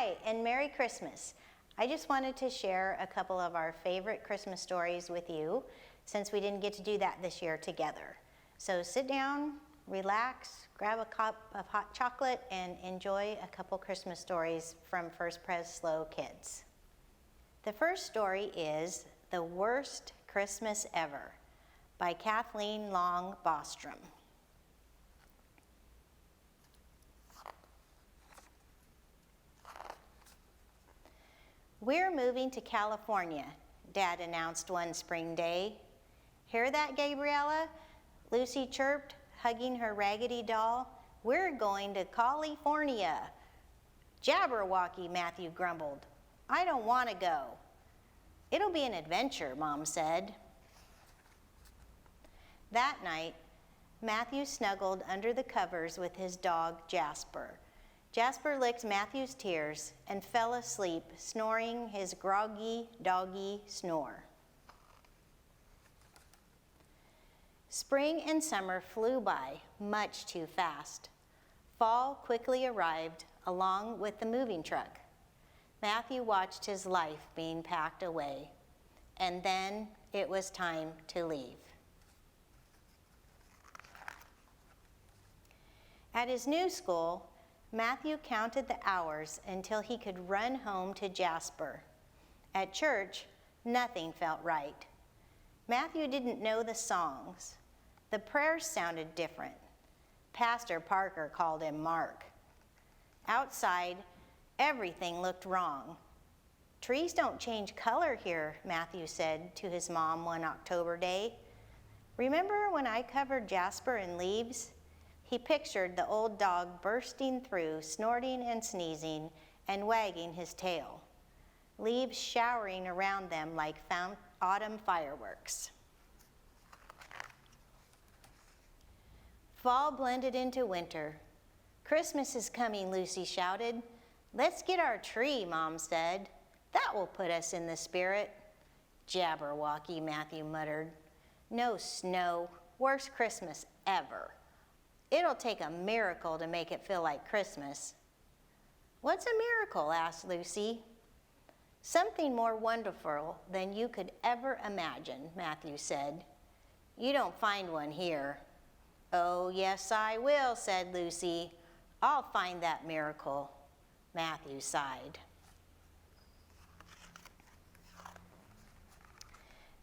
Hi, and Merry Christmas. I just wanted to share a couple of our favorite Christmas stories with you since we didn't get to do that this year together. So sit down, relax, grab a cup of hot chocolate, and enjoy a couple Christmas stories from FPCSLO Kids. The first story is The Worst Christmas Ever by Kathleen Long Bostrom. We're moving to California, Dad announced one spring day. Hear that, Gabriella? Lucy chirped, hugging her raggedy doll. We're going to California. Jabberwocky, Matthew grumbled. I don't want to go. It'll be an adventure, Mom said. That night, Matthew snuggled under the covers with his dog, Jasper. Jasper licked Matthew's tears and fell asleep, snoring his groggy, doggy snore. Spring and summer flew by much too fast. Fall quickly arrived along with the moving truck. Matthew watched his life being packed away, and then it was time to leave. At his new school, Matthew counted the hours until he could run home to Jasper. At church, nothing felt right. Matthew didn't know the songs. The prayers sounded different. Pastor Parker called him Mark. Outside, everything looked wrong. Trees don't change color here, Matthew said to his mom one October day. Remember when I covered Jasper in leaves? He pictured the old dog bursting through, snorting and sneezing, and wagging his tail. Leaves showering around them like autumn fireworks. Fall blended into winter. Christmas is coming, Lucy shouted. Let's get our tree, Mom said. That will put us in the spirit. Jabberwocky, Matthew muttered. No snow, worst Christmas ever. It'll take a miracle to make it feel like Christmas. What's a miracle? Asked Lucy. Something more wonderful than you could ever imagine, Matthew said. You don't find one here. Oh, yes, I will, said Lucy. I'll find that miracle. Matthew sighed.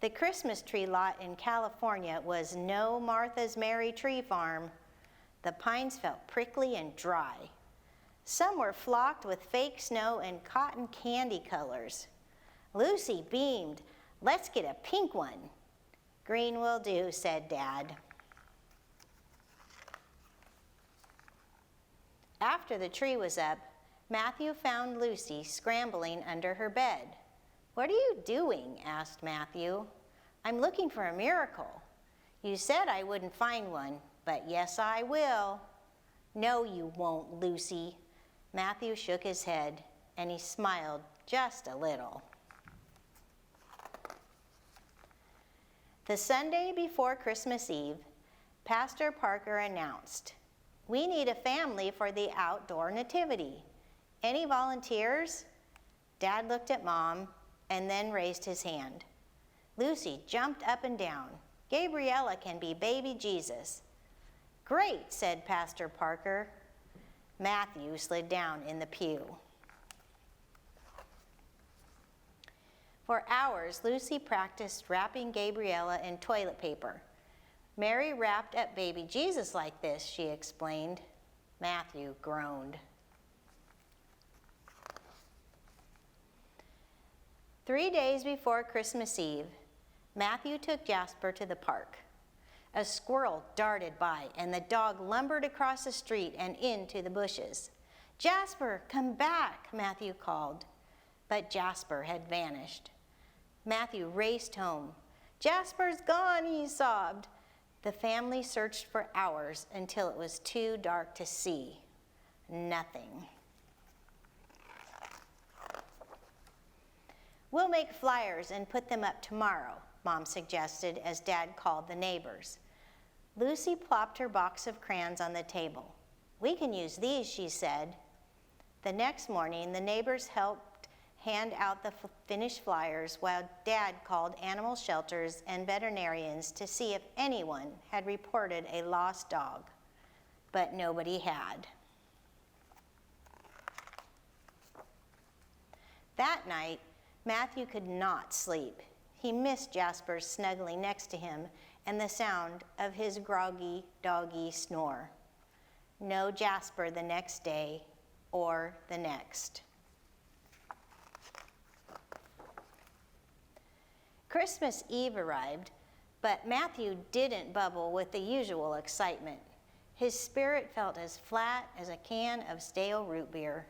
The Christmas tree lot in California was no Martha's Merry Tree Farm. The pines felt prickly and dry. Some were flocked with fake snow and cotton candy colors. Lucy beamed. Let's get a pink one. Green will do, said Dad. After the tree was up, Matthew found Lucy scrambling under her bed. What are you doing? Asked Matthew. I'm looking for a miracle. You said I wouldn't find one. But yes, I will. No, you won't, Lucy. Matthew shook his head, and he smiled just a little. The Sunday before Christmas Eve, Pastor Parker announced, we need a family for the outdoor nativity. Any volunteers? Dad looked at Mom and then raised his hand. Lucy jumped up and down. Gabriella can be baby Jesus. Great, said Pastor Parker. Matthew slid down in the pew. For hours, Lucy practiced wrapping Gabriella in toilet paper. Mary wrapped up baby Jesus like this, she explained. Matthew groaned. 3 days before Christmas Eve, Matthew took Jasper to the park. A squirrel darted by, and the dog lumbered across the street and into the bushes. Jasper, come back, Matthew called. But Jasper had vanished. Matthew raced home. Jasper's gone, he sobbed. The family searched for hours until it was too dark to see. Nothing. We'll make flyers and put them up tomorrow, Mom suggested as Dad called the neighbors. Lucy plopped her box of crayons on the table. We can use these, she said. The next morning, the neighbors helped hand out the finished flyers while Dad called animal shelters and veterinarians to see if anyone had reported a lost dog, but nobody had. That night, Matthew could not sleep. He missed Jasper snuggling next to him and the sound of his groggy doggy snore. No Jasper the next day or the next. Christmas Eve arrived, but Matthew didn't bubble with the usual excitement. His spirit felt as flat as a can of stale root beer.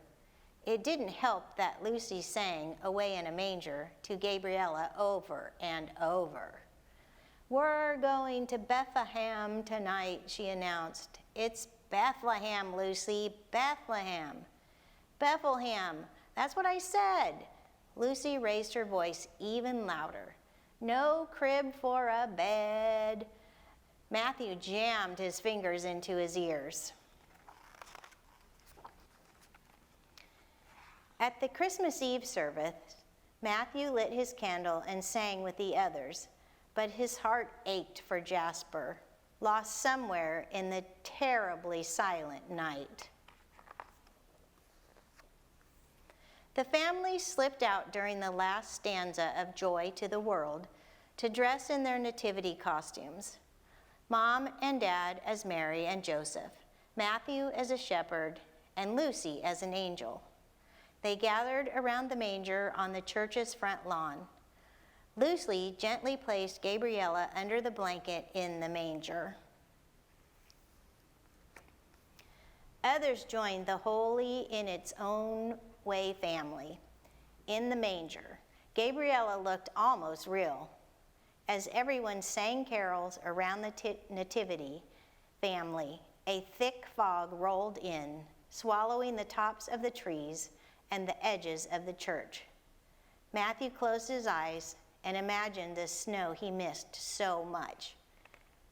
It didn't help that Lucy sang "Away in a Manger" to Gabriella over and over. "We're going to Bethlehem tonight," she announced. "It's Bethlehem, Lucy, Bethlehem." "Bethlehem, that's what I said." Lucy raised her voice even louder. "No crib for a bed." Matthew jammed his fingers into his ears. At the Christmas Eve service, Matthew lit his candle and sang with the others, but his heart ached for Jasper, lost somewhere in the terribly silent night. The family slipped out during the last stanza of Joy to the World to dress in their nativity costumes. Mom and Dad as Mary and Joseph, Matthew as a shepherd, and Lucy as an angel. They gathered around the manger on the church's front lawn. Lucy gently placed Gabriella under the blanket in the manger. Others joined the holy in its own way family. In the manger, Gabriella looked almost real. As everyone sang carols around the nativity family, a thick fog rolled in, swallowing the tops of the trees and the edges of the church. Matthew closed his eyes and imagined the snow he missed so much.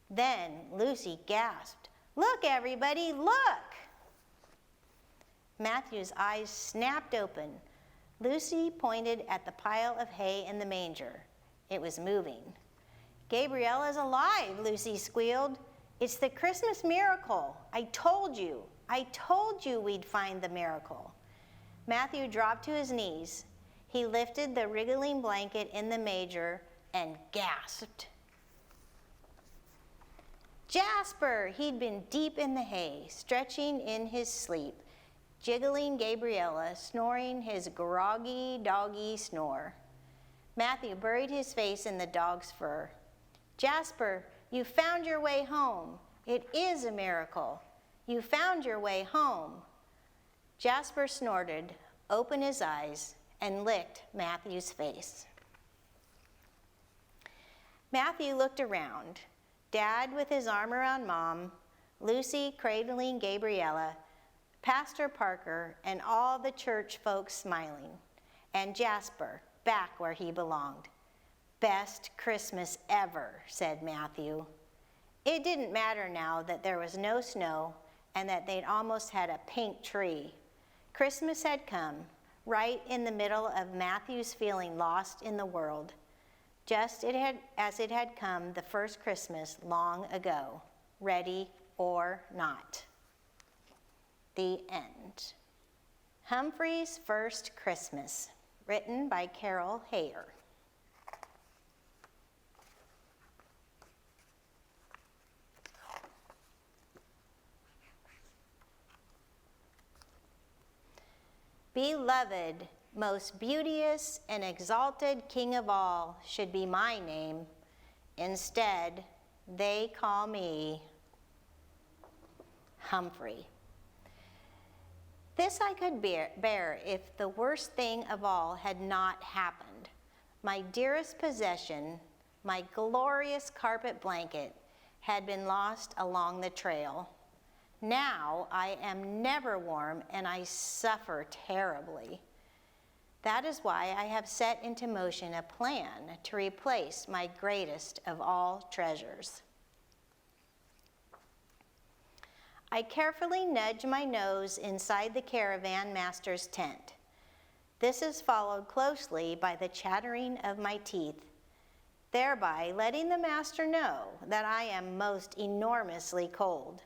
Then Lucy gasped, "Look, everybody, look!" Matthew's eyes snapped open. Lucy pointed at the pile of hay in the manger. It was moving. "Gabriella's alive," Lucy squealed. "It's the Christmas miracle. I told you we'd find the miracle." Matthew dropped to his knees. He lifted the wriggling blanket in the manger and gasped. Jasper! He'd been deep in the hay, stretching in his sleep, jiggling Gabriella, snoring his groggy doggy snore. Matthew buried his face in the dog's fur. "Jasper, you found your way home. It is a miracle. You found your way home." Jasper snorted, opened his eyes, and licked Matthew's face. Matthew looked around. Dad with his arm around Mom, Lucy cradling Gabriella, Pastor Parker, and all the church folks smiling, and Jasper back where he belonged. "Best Christmas ever," said Matthew. It didn't matter now that there was no snow and that they'd almost had a pink tree. Christmas had come, right in the middle of Matthew's feeling lost in the world, just as it had come the first Christmas long ago, ready or not. The end. Humphrey's First Christmas, written by Carol Hayer. Beloved, most beauteous and exalted King of all should be my name. Instead, they call me Humphrey. This I could bear if the worst thing of all had not happened. My dearest possession, my glorious carpet blanket, had been lost along the trail. Now I am never warm and I suffer terribly. That is why I have set into motion a plan to replace my greatest of all treasures. I carefully nudge my nose inside the caravan master's tent. This is followed closely by the chattering of my teeth, thereby letting the master know that I am most enormously cold.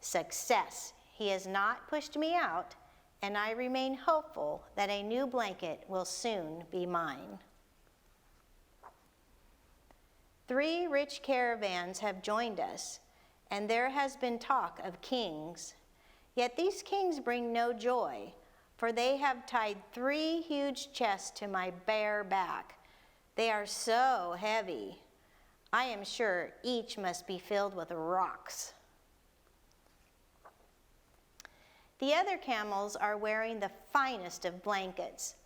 Success! He has not pushed me out, and I remain hopeful that a new blanket will soon be mine. 3 rich caravans have joined us, and there has been talk of kings. Yet these kings bring no joy, for they have tied 3 huge chests to my bare back. They are so heavy. I am sure each must be filled with rocks. The other camels are wearing the finest of blankets.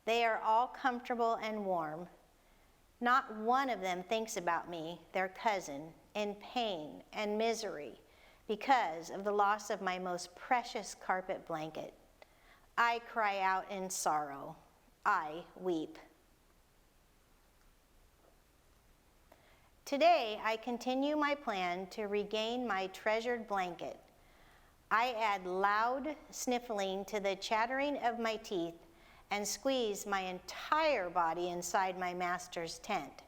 They are all comfortable and warm. Not one of them thinks about me, their cousin, in pain and misery because of the loss of my most precious carpet blanket. I cry out in sorrow. I weep. Today, I continue my plan to regain my treasured blanket. I add loud sniffling to the chattering of my teeth and squeeze my entire body inside my master's tent.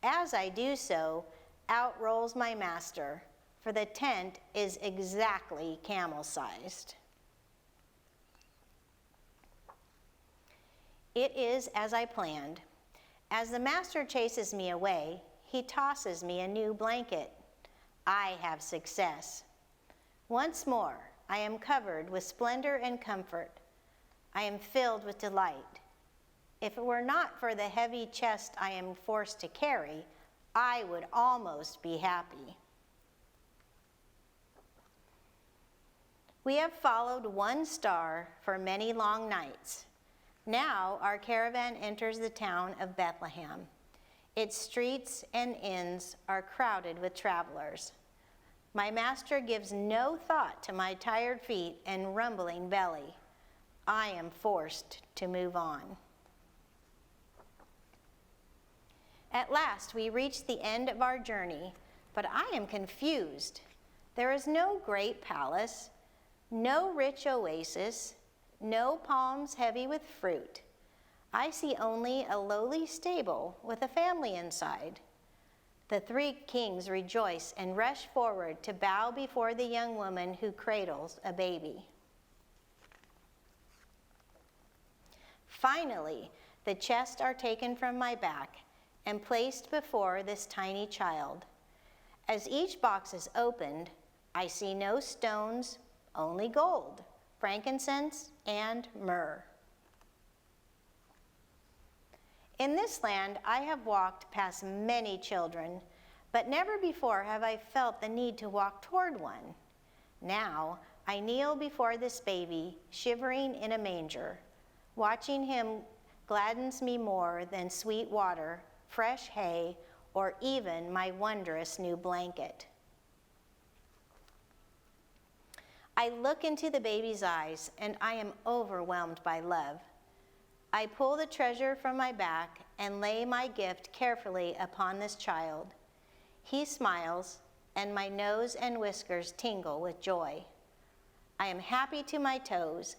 As I do so, out rolls my master, for the tent is exactly camel-sized. It is as I planned. As the master chases me away, he tosses me a new blanket. I have success. Once more, I am covered with splendor and comfort. I am filled with delight. If it were not for the heavy chest I am forced to carry, I would almost be happy. We have followed one star for many long nights. Now our caravan enters the town of Bethlehem. Its streets and inns are crowded with travelers. My master gives no thought to my tired feet and rumbling belly. I am forced to move on. At last, we reach the end of our journey, but I am confused. There is no great palace, no rich oasis, no palms heavy with fruit. I see only a lowly stable with a family inside. The 3 kings rejoice and rush forward to bow before the young woman who cradles a baby. Finally, the chests are taken from my back and placed before this tiny child. As each box is opened, I see no stones, only gold, frankincense, and myrrh. In this land, I have walked past many children, but never before have I felt the need to walk toward one. Now, I kneel before this baby, shivering in a manger. Watching him gladdens me more than sweet water, fresh hay, or even my wondrous new blanket. I look into the baby's eyes, and I am overwhelmed by love. I pull the treasure from my back and lay my gift carefully upon this child. He smiles, and my nose and whiskers tingle with joy. I am happy to my toes,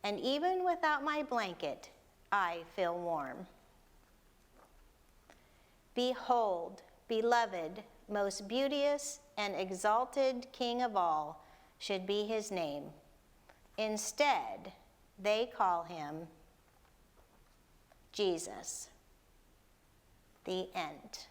and even without my blanket, I feel warm. Behold, beloved, most beauteous and exalted King of all should be his name. Instead, they call him Jesus. The end.